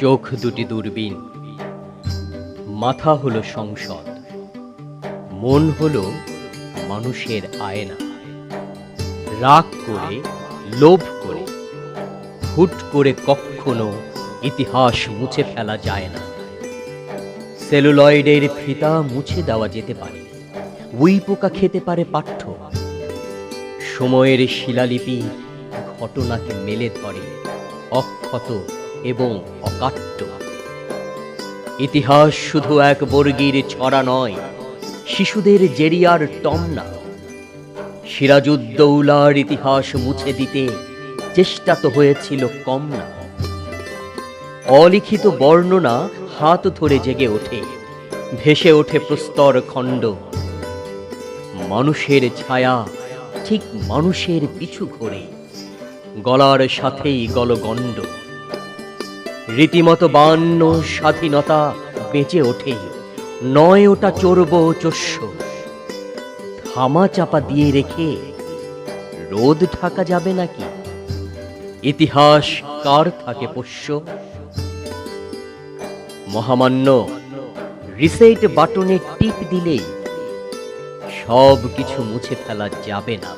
চোখ দুটি দূরবীন, মাথা হলো সংসদ, মন হলো মানুষের আয়না। রাগ করে, লোভ করে, হুট করে কখনো ইতিহাস মুছে ফেলা যায় না। সেলুলয়েডের ফিতা মুছে দেওয়া যেতে পারে, উই পোকা খেতে পারে পাঠ্য। সময়ের শিলালিপি ঘটনাকে মেলে ধরে, অক্ষত এবং অকাট্য। ইতিহাস শুধু এক বর্গীর ছড়া নয়, শিশুদের জেরিয়ার টম না। সিরাজউদ্দৌলার ইতিহাস মুছে দিতে চেষ্টা তো হয়েছিল কম না। অলিখিত বর্ণনা হাত ধরে জেগে ওঠে, ভেসে ওঠে প্রস্তর খণ্ড। মানুষের ছায়া ঠিক মানুষের পিছু ঘোরে, গলার সাথেই গলগণ্ড। রীতিমতো 52 স্বাধীনতা বেঁচে ওঠে, নয় ওটা চর্ব চস্য। থামা চাপা দিয়ে রেখে রোদ ঢাকা যাবে নাকি? ইতিহাস কার থাকে পোষ্য? মহামান্য, রিসেট বাটনে টিপ দিলেই সব কিছু মুছে ফেলা যাবে না।